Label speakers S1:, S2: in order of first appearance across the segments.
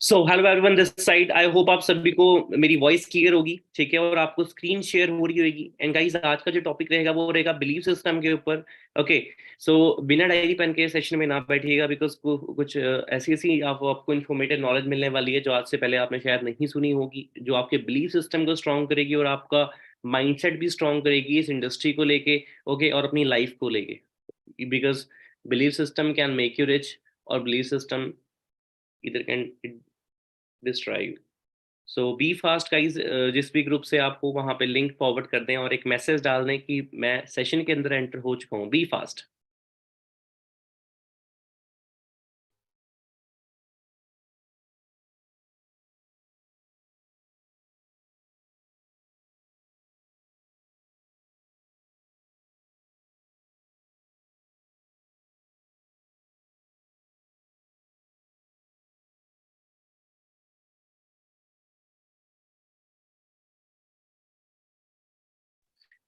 S1: So hello everyone this side. I hope आप सभी को मेरी वॉइस क्लियर होगी, ठीक है, और आपको स्क्रीन शेयर हो रही होगी। एंड गाइस, आज का जो टॉपिक रहेगा वो रहेगा बिलीफ सिस्टम के ऊपर। ओके। सो बिना डायरी पेन के सेशन में ना बैठिएगा, बिकॉज कुछ ऐसी ऐसी आपको इन्फॉर्मेटिव नॉलेज मिलने वाली है जो आज से पहले आपने शायद नहीं सुनी होगी, जो आपके बिलीफ सिस्टम को स्ट्रॉन्ग करेगी और आपका माइंडसेट भी स्ट्रॉन्ग करेगी इस इंडस्ट्री को लेके। ओके, और अपनी लाइफ को लेके, because belief system can make you rich, और बिलीफ सिस्टम इधर can destroy. So be fast guys. जिस भी ग्रुप से आपको वहां पे लिंक फॉरवर्ड कर दें और एक मैसेज डाल दें कि मैं सेशन के अंदर एंटर हो चुका हूँ। Be fast.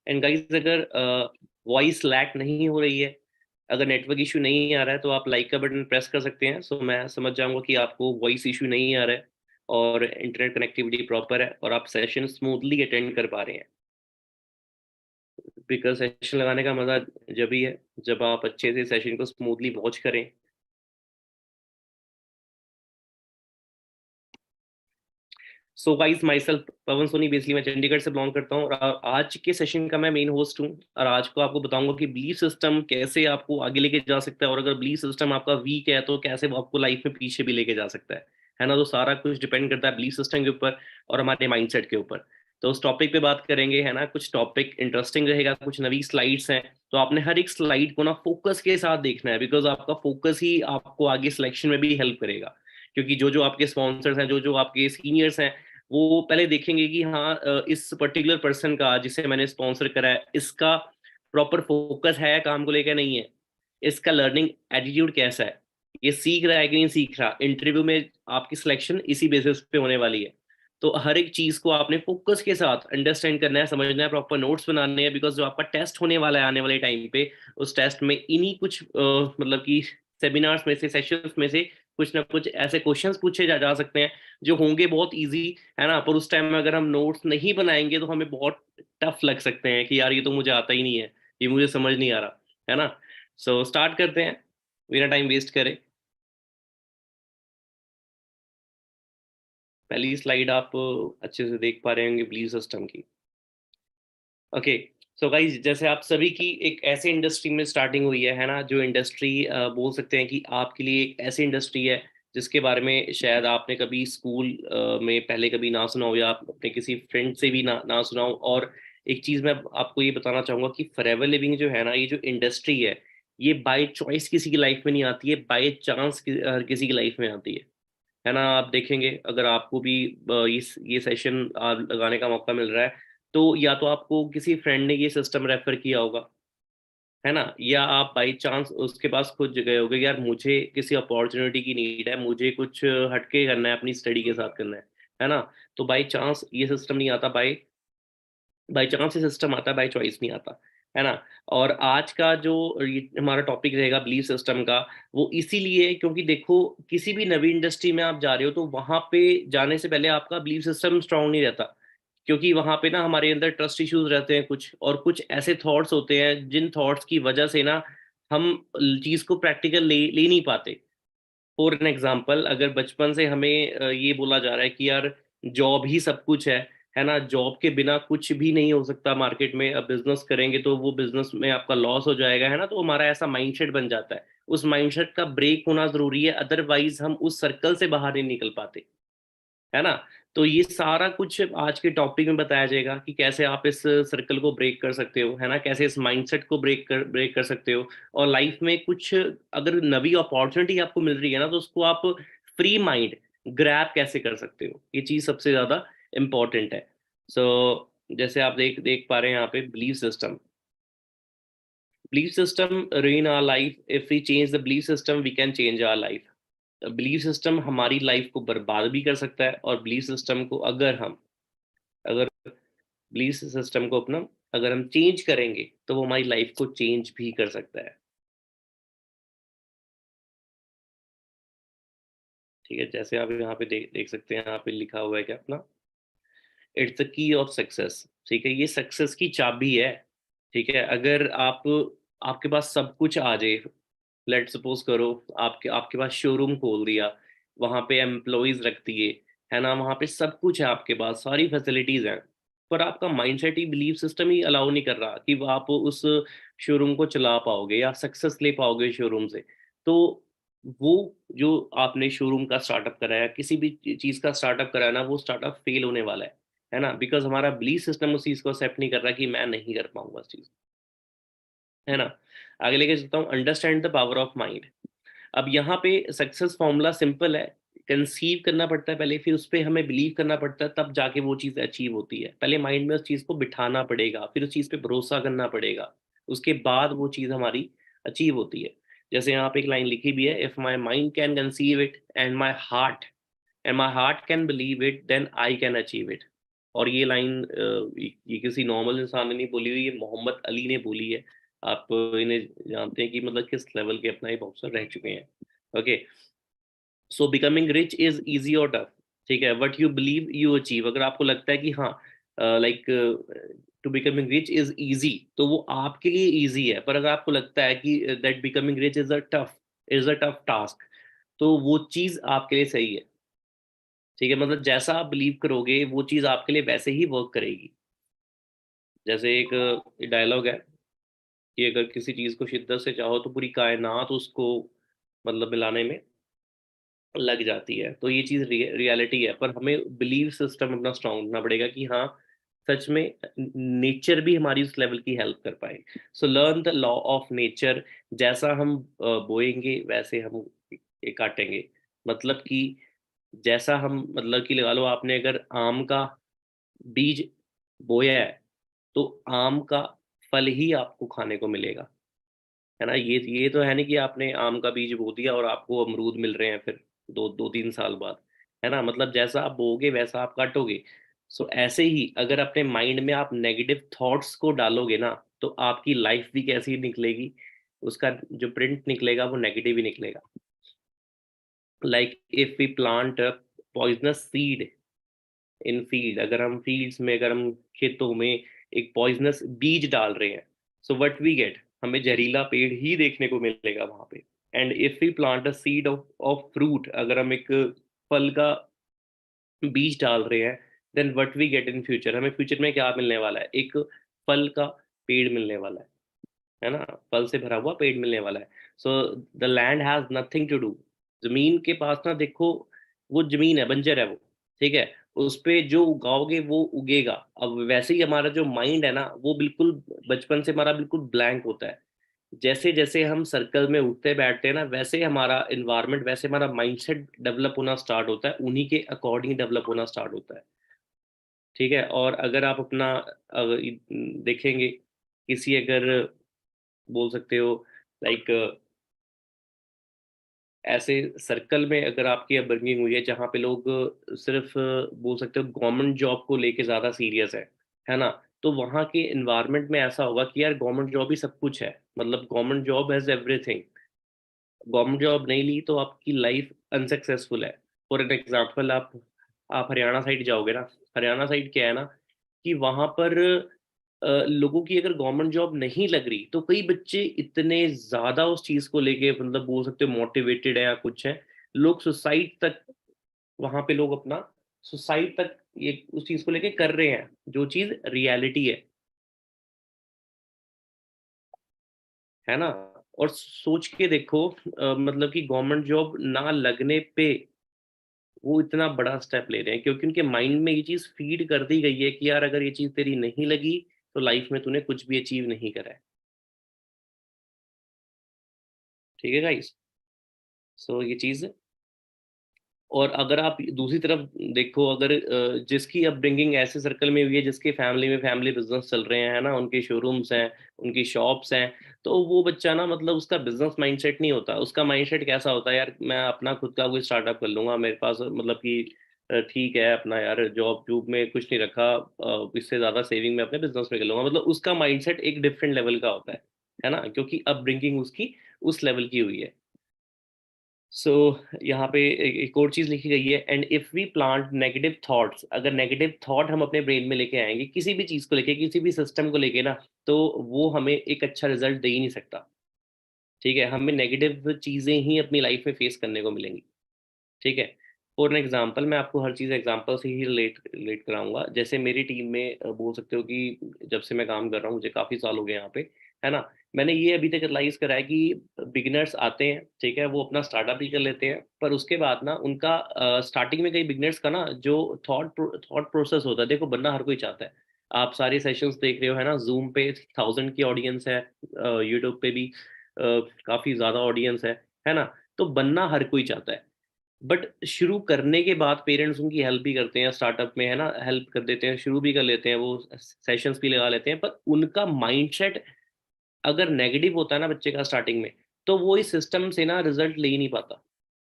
S1: एंड गाइज, अगर वॉइस लैग नहीं हो रही है, अगर नेटवर्क इशू नहीं आ रहा है, तो आप लाइक का बटन प्रेस कर सकते हैं। सो मैं समझ जाऊंगा कि आपको वॉइस इशू नहीं आ रहा है और इंटरनेट कनेक्टिविटी प्रॉपर है और आप सेशन स्मूथली अटेंड कर पा रहे हैं। बिकॉज सेशन लगाने का मजा जब ही है जब आप अच्छे से सेशन को स्मूथली वॉच करें। So guys, myself Pawan Soni, basically मैं चंडीगढ़ से बिलोंग करता हूँ और आज के सेशन का मैं मेन होस्ट हूँ। और आज को आपको बताऊंगा कि बिलीफ सिस्टम कैसे आपको आगे लेके जा सकता है, और अगर बिलीफ सिस्टम आपका वीक है तो कैसे वो आपको लाइफ में पीछे भी लेके जा सकता है ना। तो सारा कुछ डिपेंड करता है बिलीफ सिस्टम के ऊपर और हमारे माइंडसेट के ऊपर। तो उस टॉपिक पे बात करेंगे, है ना। कुछ टॉपिक इंटरेस्टिंग रहेगा, कुछ नई स्लाइड्स हैं, तो आपने हर एक स्लाइड को ना फोकस के साथ देखना है, बिकॉज आपका फोकस ही आपको आगे सिलेक्शन में भी हेल्प करेगा। क्योंकि जो जो आपके स्पॉन्सर्स हैं, जो जो आपके सीनियर्स हैं, वो पहले देखेंगे कि हाँ, इस पर्टिकुलर पर्सन का जिसे मैंने स्पॉन्सर करा है, इसका प्रॉपर फोकस है काम को लेकर, नहीं है, इसका लर्निंग एटीट्यूड कैसा है, ये सीख रहा है कि नहीं सीख रहा। इंटरव्यू में आपकी सिलेक्शन इसी बेसिस पे होने वाली है। तो हर एक चीज को आपने फोकस के साथ अंडरस्टैंड करना है, समझना है, प्रॉपर नोट्स बनाने हैं, बिकॉज जो आपका टेस्ट होने वाला है आने वाले टाइम पे, उस टेस्ट में इन्हीं कुछ मतलब कि सेमिनार्स में से, सेशंस में से कुछ ना कुछ ऐसे क्वेश्चंस पूछे जा सकते हैं जो होंगे बहुत इजी, है ना। पर उस टाइम में अगर हम नोट्स नहीं बनाएंगे तो हमें बहुत टफ लग सकते हैं कि यार ये तो मुझे आता ही नहीं है, ये मुझे समझ नहीं आ रहा, है ना। सो स्टार्ट करते हैं बिना टाइम वेस्ट करे। पहली स्लाइड आप अच्छे से देख पा रहे होंगे बिलीव सिस्टम की। ओके। सो गाइज, जैसे आप सभी की एक ऐसे इंडस्ट्री में स्टार्टिंग हुई है ना, जो इंडस्ट्री बोल सकते हैं कि आपके लिए एक ऐसी इंडस्ट्री है जिसके बारे में शायद आपने कभी स्कूल में पहले कभी ना सुना हो, या आप अपने किसी फ्रेंड से भी ना सुना हो। और एक चीज़ मैं आपको ये बताना चाहूँगा कि फॉरएवर लिविंग जो है ना, ये जो इंडस्ट्री है बाय चॉइस किसी की लाइफ में नहीं आती है, बाय चांस हर किसी की लाइफ में आती है ना। आप देखेंगे, अगर आपको भी ये सेशन लगाने का मौका मिल रहा है, तो या तो आपको किसी फ्रेंड ने ये सिस्टम रेफर किया होगा, है ना, या आप बाई चांस उसके पास खुद गए होगे, यार मुझे किसी अपॉर्चुनिटी की नीड है, मुझे कुछ हटके करना है, अपनी स्टडी के साथ करना है ना। तो बाई चांस ये सिस्टम नहीं आता, बाई बाई चांस ये सिस्टम आता है, बाई चॉइस नहीं आता, है ना। और आज का जो हमारा टॉपिक रहेगा बिलीफ सिस्टम का, वो इसीलिए क्योंकि देखो, किसी भी नवी इंडस्ट्री में आप जा रहे हो तो वहां पे जाने से पहले आपका बिलीफ सिस्टम स्ट्रांग नहीं रहता, क्योंकि वहां पे ना हमारे अंदर ट्रस्ट इश्यूज रहते हैं कुछ, और कुछ ऐसे थॉट्स होते हैं जिन थॉट्स की वजह से ना हम चीज को प्रैक्टिकल ले नहीं पाते। फॉर एन एग्जाम्पल, अगर बचपन से हमें ये बोला जा रहा है कि यार जॉब ही सब कुछ है ना, जॉब के बिना कुछ भी नहीं हो सकता मार्केट में, अब बिजनेस करेंगे तो वो बिजनेस में आपका लॉस हो जाएगा, है ना, तो हमारा ऐसा माइंडसेट बन जाता है। उस माइंडसेट का ब्रेक होना जरूरी है, अदरवाइज हम उस सर्कल से बाहर नहीं निकल पाते, है ना। तो ये सारा कुछ आज के टॉपिक में बताया जाएगा कि कैसे आप इस सर्कल को ब्रेक कर सकते हो, है ना, कैसे इस माइंडसेट को ब्रेक कर सकते हो। और लाइफ में कुछ अगर नवी अपॉर्चुनिटी आपको मिल रही है ना, तो उसको आप फ्री माइंड ग्रैब कैसे कर सकते हो, ये चीज सबसे ज्यादा इम्पोर्टेंट है। सो जैसे आप देख देख पा रहे हैं यहाँ पे belief system. Belief system ruin our life. If we change the belief system, we can change our life. Belief system हमारी लाइफ को बर्बाद भी कर सकता है, और बिलीफ सिस्टम को अगर बिलीफ सिस्टम को अपना अगर हम चेंज करेंगे तो वो हमारी लाइफ को चेंज भी कर सकता है। ठीक है, जैसे आप यहाँ पे देख सकते हैं, यहाँ पे लिखा हुआ है कि अपना it's the key of success. ठीक है, ये सक्सेस की चाबी है। ठीक है, अगर आप आपके पास सब कुछ आ जाए, लेट सपोज करो आपके आपके पास शोरूम खोल दिया, वहां पे एम्प्लॉयज रख दिए, है ना, वहां पे सब कुछ है आपके पास, सारी फैसिलिटीज हैं, पर आपका माइंडसेट ही, बिलीफ सिस्टम ही अलाउ नहीं कर रहा कि आप उस शोरूम को चला पाओगे या सक्सेस ले पाओगे शोरूम से। तो वो जो आपने शोरूम का स्टार्टअप कराया, किसी भी चीज का स्टार्टअप कराया ना, वो स्टार्टअप फेल होने वाला है ना, बिकॉज हमारा बिलीफ सिस्टम उस चीज को एक्सेप्ट नहीं कर रहा कि मैं नहीं कर पाऊंगा उस चीज, है ना। आगे लेके चलता हूँ, understand the power of mind. अब यहाँ पे सक्सेस फॉर्मूला सिंपल है। कंसीव करना पड़ता है पहले, फिर उस पर हमें बिलीव करना पड़ता है, तब जाके वो चीज़ अचीव होती है। पहले माइंड में उस चीज़ को बिठाना पड़ेगा, फिर उस चीज़ पे भरोसा करना पड़ेगा, उसके बाद वो चीज़ हमारी अचीव होती है। जैसे यहाँ पे एक लाइन लिखी भी है, if my mind can conceive it and my heart can believe it, then I can achieve it. और ये लाइन ये किसी नॉर्मल इंसान ने नहीं बोली हुई, ये मोहम्मद अली ने बोली है। आप इन्हें जानते हैं कि मतलब किस लेवल के अपना ये बॉक्सर रह चुके हैं। Okay, so becoming rich is easy और टफ। ठीक है, what you believe you achieve. अगर आपको लगता है कि हाँ, like to becoming rich is easy, तो वो आपके लिए इजी है। पर अगर आपको लगता है कि that becoming rich is a tough task, तो वो चीज आपके लिए सही है। ठीक है, मतलब जैसा आप बिलीव करोगे वो चीज आपके लिए वैसे ही वर्क करेगी। जैसे एक डायलॉग है कि अगर किसी चीज को शिद्दत से चाहो तो पूरी कायनात उसको मतलब मिलाने में लग जाती है। तो ये चीज रियलिटी है, पर हमें बिलीव सिस्टम अपना स्ट्रांग रखना पड़ेगा कि हाँ, सच में नेचर भी हमारी उस लेवल की हेल्प कर पाए। So learn the law of nature. जैसा हम बोएंगे वैसे हम ये काटेंगे। मतलब कि जैसा हम, मतलब कि लगा लो आपने अगर आम का बीज बोया है, तो आम का फल ही आपको खाने को मिलेगा, है ना। ये तो है नहीं कि आपने आम का बीज बो दिया और आपको अमरूद मिल रहे हैं फिर दो दो तीन साल बाद, है ना। मतलब जैसा आप बोगे वैसा आप काटोगे। सो ऐसे ही अगर अपने माइंड में आप नेगेटिव थॉट्स को डालोगे ना, तो आपकी लाइफ भी कैसी निकलेगी, उसका जो प्रिंट निकलेगा वो नेगेटिव ही निकलेगा। Like if we plant poisonous seed in field, अगर हम फील्ड्स में, अगर हम खेतों में एक पॉइजनस बीज डाल रहे हैं, सो व्हाट वी गेट, हमें जहरीला पेड़ ही देखने को मिलेगा वहां पे। And if we plant a seed of of fruit, अगर हम एक फल का बीज डाल रहे हैं, then what we get in future, हमें फ्यूचर में क्या मिलने वाला है, एक फल का पेड़ मिलने वाला है ना, फल से भरा हुआ पेड़ मिलने वाला है। So the land has nothing to do. जमीन के पास ना देखो, वो जमीन है, बंजर है वो, ठीक है, उस पे जो उगाओगे वो उगेगा। अब वैसे ही हमारा जो माइंड है ना, वो बिल्कुल बचपन से हमारा बिल्कुल ब्लैंक होता है। जैसे जैसे हम सर्कल में उठते बैठते हैं ना, वैसे हमारा इन्वायरमेंट, वैसे हमारा माइंडसेट डेवलप होना स्टार्ट होता है, उन्हीं के अकॉर्डिंग डेवलप होना स्टार्ट होता है। ठीक है, और अगर आप अपना देखेंगे, किसी अगर बोल सकते हो लाइक ऐसे सर्कल में अगर आपकी अपब्रिंगिंग हुई है जहाँ पे लोग सिर्फ बोल सकते हो गवर्नमेंट जॉब को लेके ज़्यादा सीरियस है ना, तो वहाँ के इन्वायरमेंट में ऐसा होगा कि यार गवर्नमेंट जॉब ही सब कुछ है, मतलब government job has everything. Government job नहीं ली तो आपकी लाइफ अनसक्सेसफुल है। फॉर एन एग्जाम्पल, आप हरियाणा साइड जाओगे ना, हरियाणा साइड क्या है ना, कि वहाँ पर लोगों की अगर गवर्नमेंट जॉब नहीं लग रही, तो कई बच्चे इतने ज़्यादा उस चीज़ को लेके मतलब बोल सकते हो मोटिवेटेड है या कुछ है, लोग सुसाइड तक, वहाँ पे लोग अपना सुसाइड तक ये उस चीज़ को लेके कर रहे हैं, जो चीज़ रियलिटी है ना। और सोच के देखो, मतलब कि गवर्नमेंट जॉब ना लगने पे वो इतना बड़ा स्टेप ले रहे हैं, क्योंकि उनके माइंड में ये चीज़ फीड कर दी गई है कि यार अगर ये चीज़ तेरी नहीं लगी, तो लाइफ में तूने कुछ भी अचीव नहीं करा है। ठीक है गाइस, सो ये चीज़। और अगर आप दूसरी तरफ देखो, अगर जिसकी अपब्रिंगिंग ऐसे सर्कल में हुई है, जिसके फैमिली में फैमिली बिजनेस चल रहे हैं, है ना, उनके शोरूम्स हैं, उनकी शॉप्स हैं, तो वो बच्चा ना, मतलब उसका बिजनेस माइंडसेट नहीं होता, उसका माइंडसेट कैसा होता है, यार मैं अपना खुद का कोई स्टार्टअप कर लूंगा, मेरे पास मतलब कि ठीक है अपना, यार जॉब जॉब में कुछ नहीं रखा, इससे ज़्यादा सेविंग में अपने बिजनेस में कर लूंगा। मतलब उसका माइंडसेट एक डिफरेंट लेवल का होता है ना, क्योंकि अपब्रिंगिंग उसकी उस लेवल की हुई है। सो यहाँ पे एक और चीज लिखी गई है, and if we plant negative thoughts, अगर नेगेटिव थॉट हम अपने ब्रेन में लेके आएंगे किसी भी चीज को लेके, किसी भी सिस्टम को लेके ना, तो वो हमें एक अच्छा रिजल्ट दे ही नहीं सकता। ठीक है, हमें नेगेटिव चीजें ही अपनी लाइफ में फेस करने को मिलेंगी। ठीक है, फॉर एन एग्जाम्पल मैं आपको हर चीज़ एग्जाम्पल से ही रिलेट रिलेट कराऊंगा। जैसे मेरी टीम में बोल सकते हो कि जब से मैं काम कर रहा हूँ, मुझे काफ़ी साल हो गए यहाँ पे, है ना। मैंने ये अभी तक रियलाइज करा है कि बिगिनर्स आते हैं, ठीक है, वो अपना स्टार्टअप ही कर लेते हैं, पर उसके बाद ना उनका स्टार्टिंग में कई बिगिनर्स का ना जो थॉट प्रोसेस होता है, देखो बनना हर कोई चाहता है। आप सारे सेशंस देख रहे हो, है ना, जूम पे 1000 की ऑडियंस है, यूट्यूब पे भी काफ़ी ज़्यादा ऑडियंस है ना। तो बनना हर कोई चाहता है, बट शुरू करने के बाद पेरेंट्स उनकी हेल्प भी करते हैं, स्टार्टअप में, है ना, हेल्प कर देते हैं, शुरू भी कर लेते हैं, वो सेशंस भी लगा लेते हैं, पर उनका माइंडसेट अगर नेगेटिव होता है ना बच्चे का स्टार्टिंग में, तो वो इस सिस्टम से ना रिजल्ट ले ही नहीं पाता।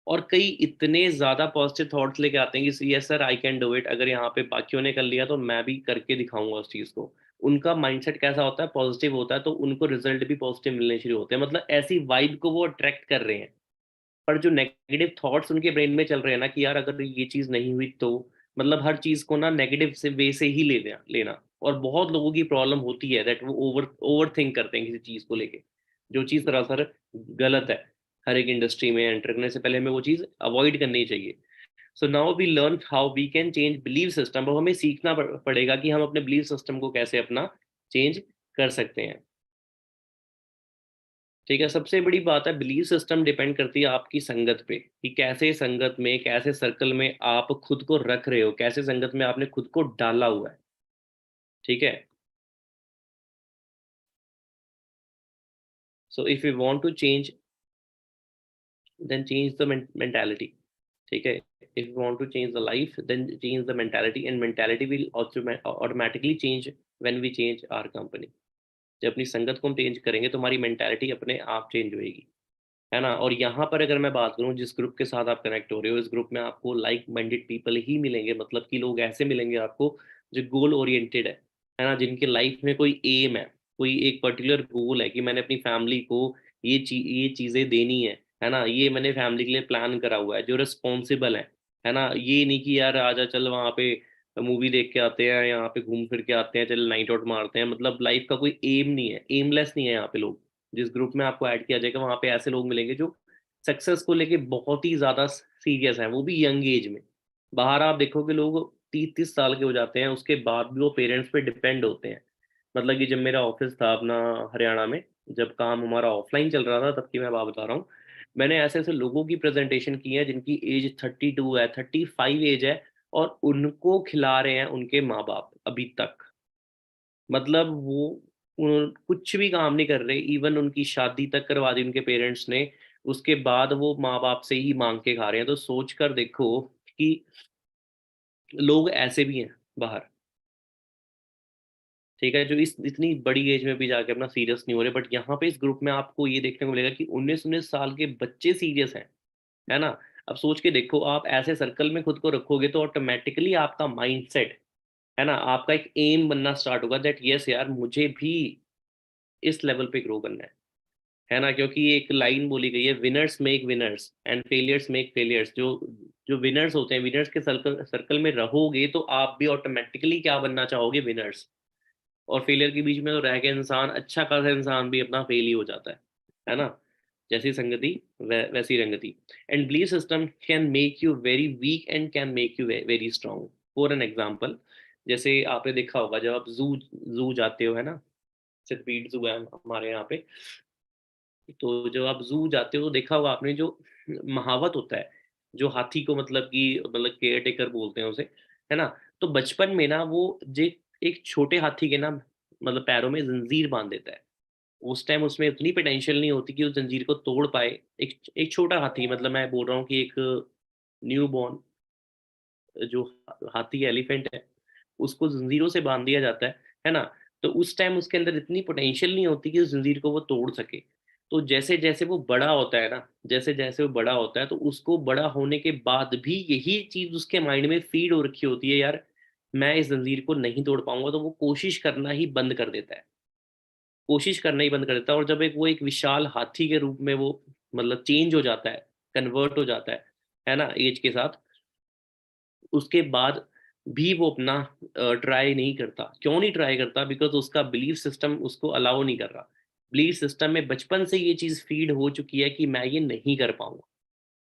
S1: और कई इतने ज्यादा पॉजिटिव थॉट्स लेके आते हैं कि yes sir I can do it, अगर यहाँ पे बाकियों ने कर लिया तो मैं भी करके दिखाऊंगा उस चीज को। उनका माइंडसेट कैसा होता है, पॉजिटिव होता है, तो उनको रिजल्ट भी पॉजिटिव मिलने शुरू होते हैं, मतलब ऐसी वाइब को वो अट्रैक्ट कर रहे हैं। पर जो नेगेटिव थॉट्स उनके ब्रेन में चल रहे हैं ना कि यार अगर ये चीज नहीं हुई तो, मतलब हर चीज को ना नेगेटिव से वे से ही लेना। और बहुत लोगों की प्रॉब्लम होती है दैट वो ओवर ओवर थिंक करते हैं किसी चीज को लेके, जो चीज सरासर गलत है। हर एक इंडस्ट्री में एंटर करने से पहले हमें वो चीज अवॉइड करनी चाहिए। So now we learn how we can change believe system. अब हमें सीखना पड़ेगा कि हम अपने बिलीव सिस्टम को कैसे अपना चेंज कर सकते हैं। ठीक है, सबसे बड़ी बात है, बिलीव सिस्टम डिपेंड करती है आपकी संगत पे, कि कैसे संगत में, कैसे सर्कल में आप खुद को रख रहे हो, कैसे संगत में आपने खुद को डाला हुआ है। ठीक है, so if you want to change, then change the mentality. ठीक है, if you want to change the life, then change the mentality, and mentality will automatically change when we change our company. जब अपनी संगत को हम change करेंगे तो हमारी मेंटालिटी अपने आप चेंज होएगी, है ना। और यहाँ पर अगर मैं बात करूँ, जिस ग्रुप के साथ आप कनेक्ट हो रहे हो, इस ग्रुप में आपको लाइक माइंडेड पीपल ही मिलेंगे, मतलब कि लोग ऐसे मिलेंगे आपको जो गोल ओरिएंटेड है ना, जिनके लाइफ में कोई एम है, कोई एक पर्टिकुलर गोल है कि मैंने अपनी फैमिली को ये चीज़ें देनी है ना, ये मैंने फैमिली के लिए प्लान करा हुआ है, जो रिस्पॉन्सिबल है ना। ये नहीं कि यार आजा चल वहाँ पे मूवी देख के आते हैं, यहाँ पे घूम फिर के आते हैं, चल नाइट आउट मारते हैं, मतलब लाइफ का कोई एम नहीं है, एमलेस नहीं है यहाँ पे लोग। जिस ग्रुप में आपको ऐड किया जाएगा वहां पे ऐसे लोग मिलेंगे जो सक्सेस को लेके बहुत ही ज्यादा सीरियस हैं, वो भी यंग एज में। बाहर आप देखोगे लोग 30-30 साल के हो जाते हैं, उसके बाद भी वो पेरेंट्स पे डिपेंड होते हैं। मतलब कि जब मेरा ऑफिस था अपना हरियाणा में, जब काम हमारा ऑफलाइन चल रहा था, तब की मैं बात बता रहा हूँ। मैंने ऐसे ऐसे लोगों की प्रेजेंटेशन की है जिनकी एज 32 है, 35 एज है, और उनको खिला रहे हैं उनके माँ बाप अभी तक। मतलब वो कुछ भी काम नहीं कर रहे, इवन उनकी शादी तक करवा दी उनके पेरेंट्स ने, उसके बाद वो माँ बाप से ही मांग के खा रहे हैं। तो सोच कर देखो कि लोग ऐसे भी हैं बाहर। ठीक है, जो इस इतनी बड़ी एज में भी जाके अपना सीरियस नहीं हो रहे, बट यहाँ पे इस ग्रुप में आपको ये देखने को मिलेगा कि 19-19 साल के बच्चे सीरियस हैं, है ना। अब सोच के देखो, आप ऐसे सर्कल में खुद को रखोगे तो ऑटोमेटिकली आपका माइंडसेट, है ना, आपका एक एम बनना स्टार्ट होगा दैट यस यार मुझे भी इस लेवल पे ग्रो करना है ना। क्योंकि ये एक लाइन बोली गई है, winners make winners and failures make failures. जो जो विनर्स होते हैं, विनर्स के सर्कल सर्कल में रहोगे तो आप भी ऑटोमेटिकली क्या बनना चाहोगे, विनर्स। और फेलियर के बीच में तो रह के इंसान, अच्छा खासा इंसान भी अपना फेल ही हो जाता है ना। जैसी संगति वैसी रंगति। And belief system can make you very weak and can make you very strong. For an example, जैसे आपने देखा होगा जब आप जू जू जाते हो, है ना, सिर्फ जू है हमारे यहाँ पे, तो जब आप जू जाते हो तो देखा होगा आपने, जो महावत होता है, जो हाथी को मतलब कि मतलब केयर टेकर बोलते हैं उसे, है ना। तो बचपन में ना वो जे एक छोटे हाथी के ना मतलब पैरों में जंजीर बांध देता है। उस टाइम उसमें उतनी पोटेंशियल नहीं होती कि उस जंजीर को तोड़ पाए। एक एक छोटा हाथी, मतलब मैं बोल रहा हूँ कि एक न्यू बॉर्न जो हाथी एलिफेंट है, उसको जंजीरों से बांध दिया जाता है ना। तो उस टाइम उसके अंदर इतनी पोटेंशियल नहीं होती कि उस जंजीर को वो तोड़ सके। तो जैसे जैसे वो बड़ा होता है ना, जैसे जैसे वो बड़ा होता है, तो उसको बड़ा होने के बाद भी यही चीज उसके माइंड में फीड हो रखी होती है, यार मैं इस जंजीर को नहीं तोड़ पाऊंगा, तो वो कोशिश करना ही बंद कर देता है। कोशिश करना ही बंद कर देता है, और जब एक वो एक विशाल हाथी के रूप में वो मतलब चेंज हो जाता है, कन्वर्ट हो जाता है ना, एज के साथ, उसके बाद भी वो अपना ट्राई नहीं करता। क्यों नहीं ट्राई करता? बिकॉज उसका बिलीफ सिस्टम उसको अलाउ नहीं कर रहा। बिलीफ सिस्टम में बचपन से ये चीज़ फीड हो चुकी है कि मैं ये नहीं कर पाऊंगा।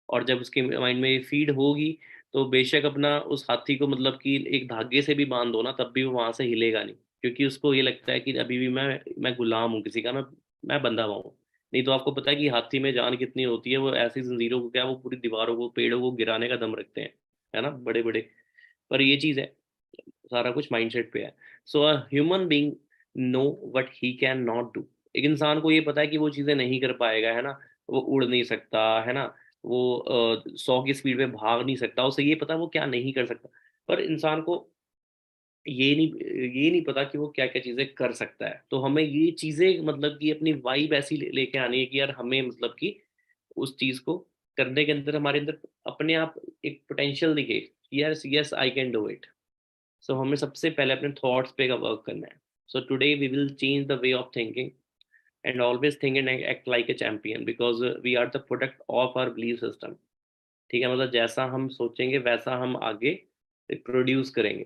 S1: और जब उसके माइंड में ये फीड होगी, तो बेशक अपना उस हाथी को मतलब कि एक धागे से भी बांध दो ना, तब भी वो वहां से हिलेगा नहीं, क्योंकि उसको ये लगता है कि अभी भी मैं गुलाम हूँ किसी का, मैं बंधा हुआ हूँ। नहीं तो आपको पता है कि हाथी में जान कितनी होती है, वो ऐसी जंजीरों को क्या, वो पूरी दीवारों को, पेड़ों को गिराने का दम रखते हैं, है ना, बड़े बड़े। पर ये चीज़ है, सारा कुछ माइंडसेट पे है। So a human being know what he can not do. एक इंसान को ये पता है कि वो चीज़ें नहीं कर पाएगा, है ना, वो उड़ नहीं सकता, है ना, वो 100 की स्पीड में भाग नहीं सकता, उसे ये पता है वो क्या नहीं कर सकता। पर इंसान को ये नहीं पता कि वो क्या क्या चीज़ें कर सकता है। तो हमें ये चीज़ें मतलब कि अपनी वाइब ऐसी लेके आनी है कि यार हमें मतलब कि उस चीज़ को करने के अंदर हमारे अंदर अपने आप एक पोटेंशियल दिखे, yes yes I can do it. So हमें सबसे पहले अपने थॉट्स पे का वर्क करना है। So today we will change the way of thinking and always think and act like a champion, because we are the product of our belief system. ठीक है, मतलब जैसा हम सोचेंगे वैसा हम आगे प्रोड्यूस करेंगे।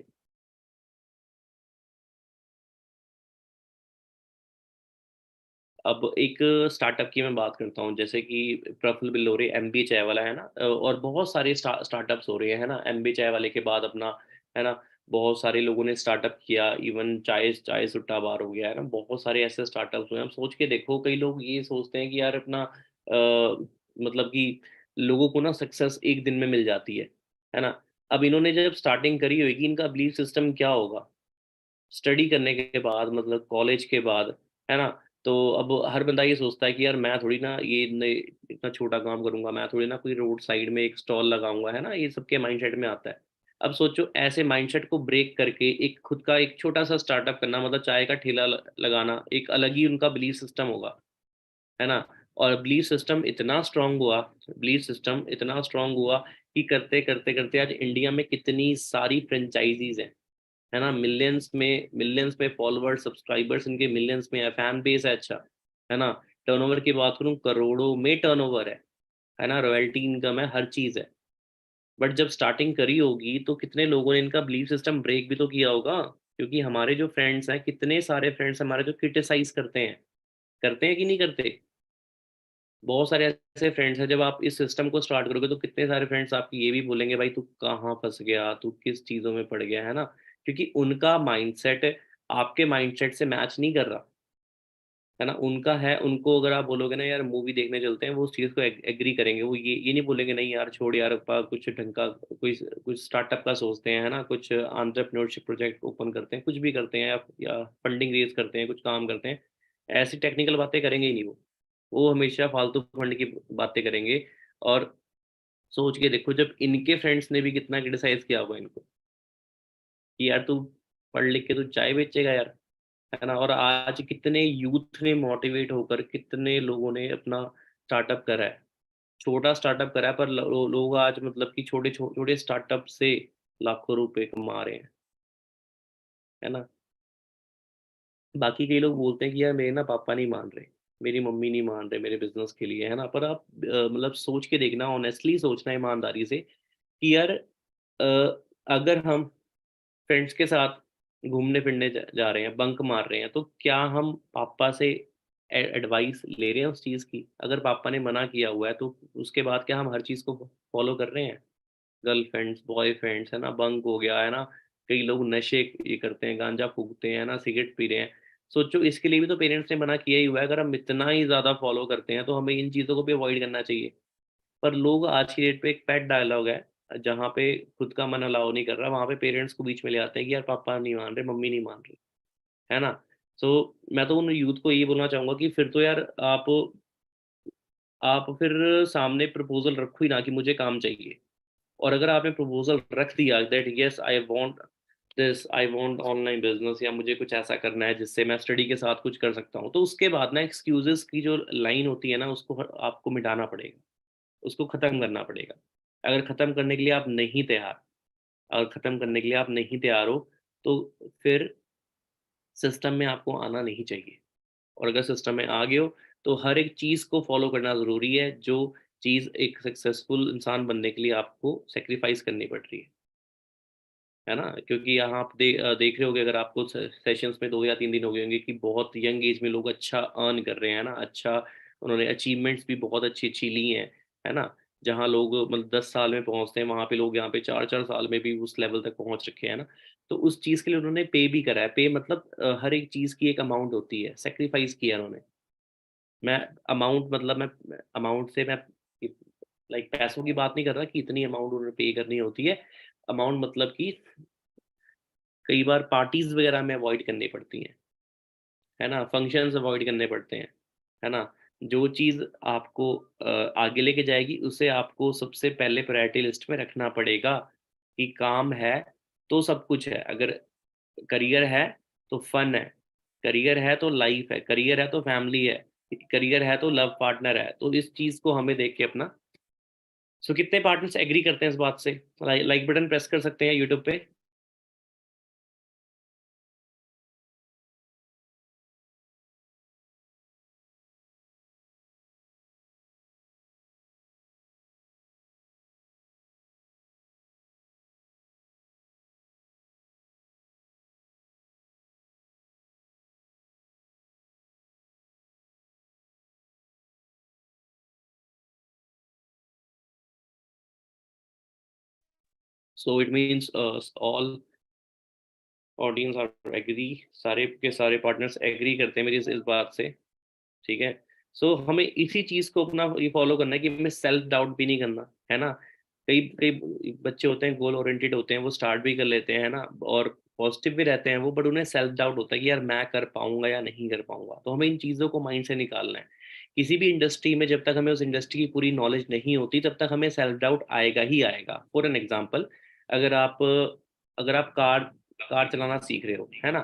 S1: अब एक स्टार्टअप की मैं बात करता हूँ, जैसे कि प्रफुल्ल बिल्लोरे, एमबी चाय वाला, है ना, और बहुत सारे स्टार्टअप्स हो रहे हैं, है ना, एमबी चाय वाले के बाद अपना, है ना, बहुत सारे लोगों ने स्टार्टअप किया। इवन चाय चाय सुट्टा बार हो गया, है ना, बहुत सारे ऐसे स्टार्टअप्स हुए। हम सोच के देखो, कई लोग ये सोचते हैं कि यार अपना मतलब कि लोगों को ना सक्सेस एक दिन में मिल जाती है ना। अब इन्होंने जब स्टार्टिंग करी होगी, इनका बिलीफ सिस्टम क्या होगा स्टडी करने के बाद, मतलब कॉलेज के बाद, है ना। तो अब हर बंदा ये सोचता है कि यार मैं थोड़ी ना इतना छोटा काम करूंगा, मैं थोड़ी ना कोई रोड साइड में एक स्टॉल लगाऊंगा, है ना, ये सबके माइंडसेट में आता है। अब सोचो ऐसे माइंडसेट को ब्रेक करके एक खुद का एक छोटा सा स्टार्टअप करना, मतलब चाय का ठेला लगाना, एक अलग ही उनका बिलीफ सिस्टम होगा, है ना। और बिलीफ सिस्टम इतना स्ट्रांग हुआ, बिलीफ सिस्टम इतना स्ट्रांग हुआ कि करते करते करते आज इंडिया में कितनी सारी फ्रेंचाइजीज हैं, है ना, मिलियंस में फॉलोअर्स, सब्सक्राइबर्स इनके मिलियंस में है, फैन बेस है, अच्छा, है ना। टर्नओवर की बात करूं, करोड़ों में टर्नओवर है ना, रॉयल्टी इनकम है, हर चीज है। बट जब स्टार्टिंग करी होगी तो कितने लोगों ने इनका बिलीफ सिस्टम ब्रेक भी तो किया होगा, क्योंकि हमारे जो फ्रेंड्स हैं, कितने सारे फ्रेंड्स हमारे जो क्रिटिसाइज करते हैं कि नहीं करते। बहुत सारे ऐसे फ्रेंड्स हैं, जब आप इस सिस्टम को स्टार्ट करोगे तो कितने सारे फ्रेंड्स आपकी ये भी बोलेंगे, भाई तू कहाँ फंस गया, तू किस चीज़ों में पड़ गया, है ना, क्योंकि उनका माइंडसेट आपके माइंडसेट से मैच नहीं कर रहा, है ना। उनका है, उनको अगर आप बोलोगे ना यार मूवी देखने चलते हैं, वो उस चीज़ को एग्री करेंगे। वो ये नहीं बोलेंगे नहीं यार छोड़ यार, अपा कुछ ढंग का कोई कुछ स्टार्टअप का सोचते हैं, है ना, कुछ एंटरप्रेन्योरशिप प्रोजेक्ट ओपन करते हैं, कुछ भी करते हैं, या फंडिंग रेज करते हैं, कुछ काम करते हैं, ऐसी टेक्निकल बातें करेंगे ही नहीं वो हमेशा फालतू फंड की बातें करेंगे। और सोच के देखो, जब इनके फ्रेंड्स ने भी कितना क्रिटिसाइज किया होगा इनको कि यार तू पढ़ लिख के तू चाय बेचेगा यार, है ना। और आज कितने यूथ ने मोटिवेट होकर, कितने लोगों ने अपना स्टार्टअप करा है, छोटा स्टार्टअप करा है, पर लोग आज मतलब कि छोटे छोटे स्टार्टअप से लाखों रुपए कमा रहे हैं, है ना। बाकी कई लोग बोलते हैं कि यार मेरे ना पापा नहीं मान रहे, मेरी मम्मी नहीं मान रहे मेरे बिजनेस के लिए, है ना। पर आप मतलब सोच के देखना, ऑनेस्टली सोचना ईमानदारी से कि यार अगर हम फ्रेंड्स के साथ घूमने फिरने जा रहे हैं, बंक मार रहे हैं, तो क्या हम पापा से एडवाइस ले रहे हैं उस चीज़ की? अगर पापा ने मना किया हुआ है तो उसके बाद क्या हम हर चीज़ को फॉलो कर रहे हैं? गर्लफ्रेंड्स, बॉयफ्रेंड्स, है ना, बंक हो गया, है ना। कई लोग नशे ये करते हैं, गांजा फूकते हैं, ना, सिगरेट पी रहे हैं। सोचो इसके लिए भी तो पेरेंट्स ने मना किया ही हुआ है। अगर हम इतना ही ज़्यादा फॉलो करते हैं तो हमें इन चीज़ों को भी अवॉइड करना चाहिए। पर लोग आज की डेट पे, एक पेट डायलॉग है, जहाँ पे खुद का मन अलाउ नहीं कर रहा, वहाँ पे पेरेंट्स को बीच में ले आते हैं कि यार पापा नहीं मान रहे, मम्मी नहीं मान रही, है ना। सो मैं तो उन यूथ को ये बोलना चाहूंगा कि फिर तो यार आप फिर सामने प्रपोजल रखो ही ना कि मुझे काम चाहिए। और अगर आपने प्रपोजल रख दिया that yes I want this, I want online business, या मुझे कुछ ऐसा करना है जिससे मैं स्टडी के साथ कुछ कर सकता हूँ, तो उसके बाद ना एक्सक्यूजेस की जो लाइन होती है ना, उसको आपको मिटाना पड़ेगा, उसको ख़त्म करना पड़ेगा। अगर ख़त्म करने के लिए आप नहीं तैयार, अगर ख़त्म करने के लिए आप नहीं तैयार हो, तो फिर सिस्टम में आपको आना नहीं चाहिए। और अगर सिस्टम में आ गए हो, तो हर एक चीज़ को फॉलो करना ज़रूरी है जो चीज़ एक सक्सेसफुल इंसान बनने के लिए आपको सेक्रीफाइस करनी पड़ रही है ना? क्योंकि यहाँ आप देख रहे होगे, अगर आपको सेशंस में 2 या 3 दिन हो गए होंगे कि बहुत यंग एज में लोग अच्छा अर्न कर रहे हैं ना, अच्छा उन्होंने अचीवमेंट्स भी बहुत अच्छी-अच्छी ली हैं, है ना? जहाँ लोग मतलब 10 साल में पहुँचते हैं, वहाँ पे लोग यहाँ पे 4-4 साल में भी उस लेवल तक पहुँच रखे हैं ना। तो उस चीज़ के लिए उन्होंने पे भी करा है। पे मतलब हर एक चीज़ की एक अमाउंट होती है, सैक्रिफाइस किया उन्होंने। मैं अमाउंट मतलब मैं अमाउंट से मैं लाइक पैसों की बात नहीं कर रहा कि इतनी अमाउंट उन्होंने पे करनी होती है। अमाउंट मतलब कि कई बार पार्टीज़ वगैरह में अवॉइड करनी पड़ती हैं, है ना? फंक्शंस अवॉइड करने पड़ते हैं, है ना? जो चीज़ आपको आगे लेके जाएगी, उसे आपको सबसे पहले प्रायोरिटी लिस्ट में रखना पड़ेगा कि काम है, तो सब कुछ है। अगर करियर है, तो फन है, करियर है तो लाइफ़ है, करियर है तो फैमिली है, करियर है तो लव पार्टनर है। तो इस चीज़ को हमें देख के अपना सो कितने पार्टनर्स एग्री करते हैं इस बात से? लाइक बटन प्रेस कर सकते हैं यूट्यूब पे। So it means all audience are agree, सारे के सारे पार्टनर्स एग्री करते हैं मेरी इस बात से, ठीक है? सो हमें इसी चीज़ को अपना ये फॉलो करना है कि हमें सेल्फ डाउट भी नहीं करना, है ना? कई कई बच्चे होते हैं, गोल ओरिएंटेड होते हैं, वो स्टार्ट भी कर लेते हैं, है ना? और पॉजिटिव भी रहते हैं वो, बट उन्हें सेल्फ डाउट होता है कि यार मैं कर पाऊंगा या नहीं कर पाऊंगा। तो हमें इन चीज़ों को माइंड से निकालना है। किसी भी इंडस्ट्री में जब तक हमें उस इंडस्ट्री की पूरी नॉलेज नहीं होती, तब तक हमें सेल्फ डाउट आएगा ही आएगा। फॉर एन एग्जाम्पल, अगर आप अगर आप कार कार चलाना सीख रहे हो, है ना?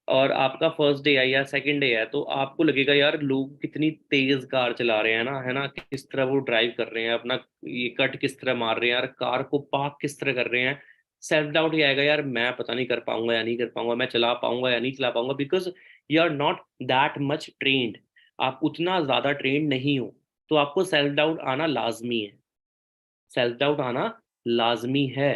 S1: और आपका फर्स्ट डे है या सेकंड डे है, तो आपको लगेगा यार लोग कितनी तेज कार चला रहे हैं ना, है ना? किस तरह वो ड्राइव कर रहे हैं, अपना ये कट किस तरह मार रहे हैं यार, कार को पार्क किस तरह कर रहे हैं। सेल्फ डाउट ही आएगा, यार मैं पता नहीं कर पाऊंगा या नहीं कर पाऊंगा, मैं चला पाऊंगा या नहीं चला पाऊंगा, because you are not that much trained. आप उतना ज्यादा ट्रेन्ड नहीं हो, तो आपको सेल्फ डाउट आना लाजमी है। सेल्फ डाउट आना लाजमी है।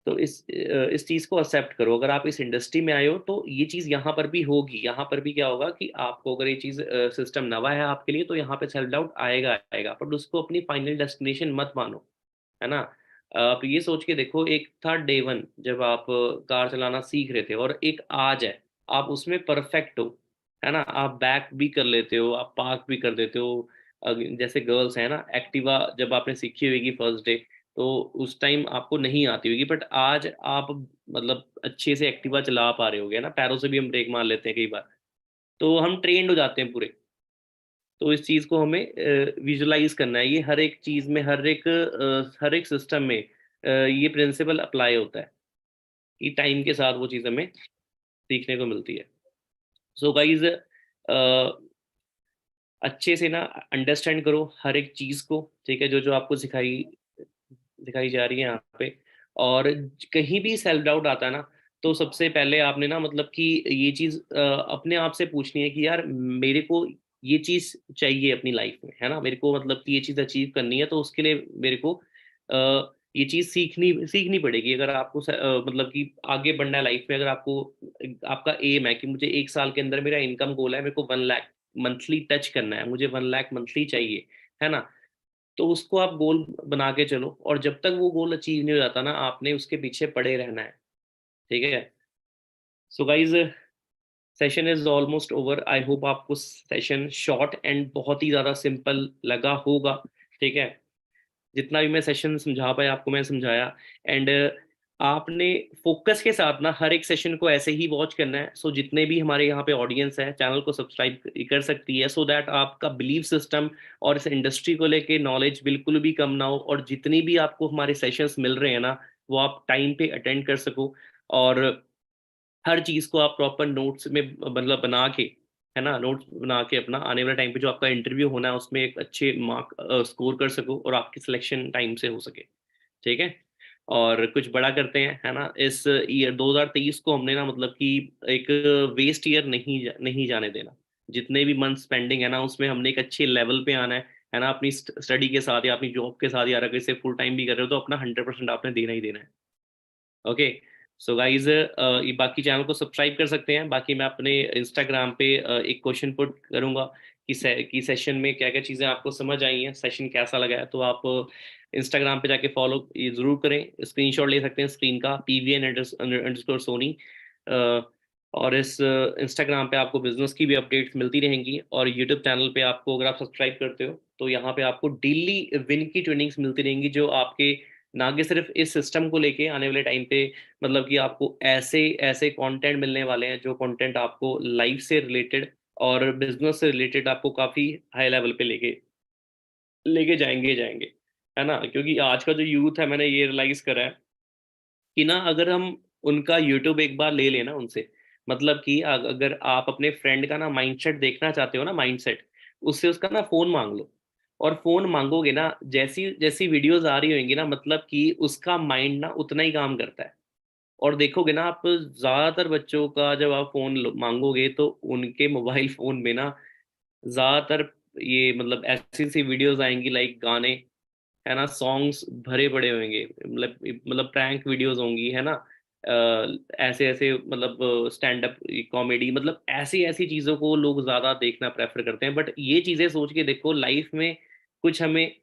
S1: तो इस चीज़ को एक्सेप्ट करो। अगर आप इस इंडस्ट्री में आए हो, तो ये चीज़ यहाँ पर भी होगी। यहाँ पर भी क्या होगा कि आपको अगर ये चीज़ सिस्टम नवा है आपके लिए, तो यहाँ पे सेल्फ डाउट आएगा आएगा, बट उसको अपनी फाइनल डेस्टिनेशन मत मानो, है ना? आप ये सोच के देखो, एक था डे वन जब आप कार चलाना सीख रहे थे, और एक आज है, आप उसमें परफेक्ट हो, है ना? आप बैक भी कर लेते हो, आप पार्क भी कर देते हो। जैसे गर्ल्स है ना, एक्टिवा जब आपने सीखी होगी फर्स्ट डे, तो उस टाइम आपको नहीं आती होगी, बट आज आप मतलब अच्छे से एक्टिवा चला पा रहे होगे ना, पैरों से भी हम ब्रेक मार लेते हैं कई बार। तो हम ट्रेंड हो जाते हैं पूरे। तो इस चीज़ को हमें विजुलाइज करना है। ये हर एक चीज़ में, हर एक सिस्टम में ये प्रिंसिपल अप्लाई होता है कि टाइम के साथ वो चीज़ हमें सीखने को मिलती है। सो गाइज, अच्छे से ना अंडरस्टैंड करो हर एक चीज़ को, ठीक है? जो जो आपको सिखाई दिखाई जा रही है यहाँ पे। और कहीं भी सेल्फ डाउट आता है ना, तो सबसे पहले आपने ना मतलब कि ये चीज़ अपने आप से पूछनी है कि यार मेरे को ये चीज़ चाहिए अपनी लाइफ में, है ना? मेरे को मतलब कि ये चीज़ अचीव करनी है, तो उसके लिए मेरे को ये चीज़ सीखनी सीखनी पड़ेगी। अगर आपको मतलब कि आगे बढ़ना है लाइफ में, अगर आपको आपका एम है कि मुझे 1 साल के अंदर मेरा इनकम गोल है, मेरे को 1 लाख मंथली टच करना है, मुझे 1 लाख मंथली चाहिए, है ना? तो उसको आप गोल बना के चलो, और जब तक वो गोल अचीव नहीं हो जाता ना, आपने उसके पीछे पड़े रहना है, ठीक है? So guys, session is almost over. I hope आपको सेशन शॉर्ट एंड बहुत ही ज़्यादा सिंपल लगा होगा, ठीक है? जितना भी मैं सेशन समझा पाया आपको मैं समझाया। एंड आपने फोकस के साथ ना हर एक सेशन को ऐसे ही वॉच करना है। सो जितने भी हमारे यहाँ पे ऑडियंस है, चैनल को सब्सक्राइब कर सकती है, सो दैट आपका बिलीव सिस्टम और इस इंडस्ट्री को लेके नॉलेज बिल्कुल भी कम ना हो, और जितनी भी आपको हमारे सेशंस मिल रहे हैं ना, वो आप टाइम पे अटेंड कर सको। और हर चीज़ को आप प्रॉपर नोट्स में मतलब बना के, है ना, नोट्स बना के अपना आने वाले टाइम पे जो आपका इंटरव्यू होना है उसमें एक अच्छे मार्क स्कोर कर सको, और आपकी सिलेक्शन टाइम से हो सके, ठीक है? और कुछ बड़ा करते हैं, है ना? इस ईयर 2023 को हमने ना मतलब कि एक वेस्ट ईयर नहीं जाने देना। जितने भी मंथ्स पेंडिंग है ना, उसमें हमने एक अच्छे लेवल पे आना है। है ना, अपनी स्टडी के साथ या अपनी जॉब के साथ, या अगर इसे फुल टाइम भी कर रहे हो तो अपना 100% आपने देना ही देना है। ओके, सो गाइज ये बाकी चैनल को सब्सक्राइब कर सकते हैं। बाकी मैं अपने इंस्टाग्राम पे एक क्वेश्चन पुट करूंगा कि सेशन में क्या क्या चीज़ें आपको समझ आई हैं, सेशन कैसा लगा है, तो आप इंस्टाग्राम पे जाके फॉलो ये ज़रूर करें। स्क्रीनशॉट ले सकते हैं स्क्रीन का, pvn_सोनी। और इस इंस्टाग्राम पे आपको बिजनेस की भी अपडेट्स मिलती रहेंगी, और यूट्यूब चैनल पे आपको, अगर आप सब्सक्राइब करते हो तो यहाँ पे आपको डेली विन की ट्रेनिंग्स मिलती रहेंगी, जो आपके ना कि सिर्फ इस सिस्टम को लेके आने वाले टाइम पे, मतलब कि आपको ऐसे ऐसे कंटेंट मिलने वाले हैं जो कंटेंट आपको लाइफ से रिलेटेड और बिजनेस से रिलेटेड आपको काफ़ी हाई लेवल पे लेके लेके जाएंगे, है ना। क्योंकि आज का जो यूथ है, मैंने ये रियलाइज करा है कि ना, अगर हम उनका यूट्यूब एक बार ले लेना उनसे, मतलब कि अगर आप अपने फ्रेंड का ना माइंडसेट देखना चाहते हो ना, माइंडसेट, उससे उसका ना फ़ोन मांग लो। और फ़ोन मांगोगे ना, जैसी जैसी वीडियोस आ रही होंगी ना, मतलब कि उसका माइंड ना उतना ही काम करता है। और देखोगे ना आप, ज़्यादातर बच्चों का जब आप फ़ोन मांगोगे तो उनके मोबाइल फ़ोन में ना ज़्यादातर ये मतलब ऐसी सी वीडियोस आएंगी, लाइक गाने, है ना, सॉन्ग्स भरे पड़े होंगे, मतलब प्रैंक वीडियोस होंगी, है ना। ऐसे ऐसे मतलब स्टैंड अप कॉमेडी, मतलब ऐसी ऐसी चीज़ों को लोग ज़्यादा देखना प्रेफर करते हैं। बट ये चीज़ें सोच के देखो, लाइफ में कुछ हमें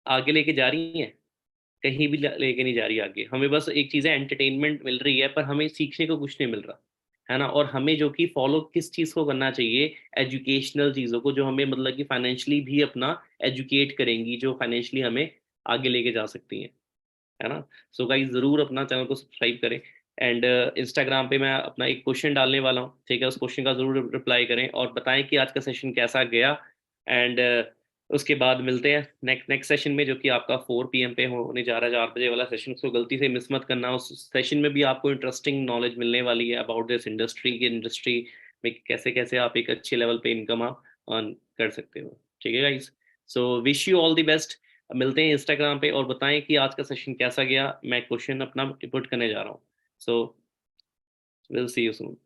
S1: आगे लेके जा रही हैं? कहीं भी लेके नहीं जा रही आगे। हमें बस एक चीज़ है, एंटरटेनमेंट मिल रही है, पर हमें सीखने को कुछ नहीं मिल रहा, है ना। और हमें जो कि फॉलो किस चीज़ को करना चाहिए, एजुकेशनल चीज़ों को, जो हमें मतलब कि फाइनेंशियली भी अपना एजुकेट करेंगी, जो फाइनेंशियली हमें आगे लेके जा सकती हैं, है ना। सो गाइस, ज़रूर अपना चैनल को सब्सक्राइब करें। एंड इंस्टाग्राम पे मैं अपना एक क्वेश्चन डालने वाला हूँ, ठीक है, उस क्वेश्चन का ज़रूर रिप्लाई करें और बताएं कि आज का सेशन कैसा गया। एंड उसके बाद मिलते हैं नेक्स्ट सेशन में, जो कि आपका 4 PM पे होने जा रहा है, 4 बजे वाला सेशन। उसको गलती से मिस मत करना। उस सेशन में भी आपको इंटरेस्टिंग नॉलेज मिलने वाली है अबाउट दिस इंडस्ट्री में कैसे कैसे आप एक अच्छे लेवल पे इनकम आप अर्न कर सकते हो। ठीक है guys, so wish you all the best. मिलते हैं इंस्टाग्राम पे, और बताएं कि आज का सेशन कैसा गया। मैं क्वेश्चन अपना पुट करने जा रहा हूँ। So will see you soon.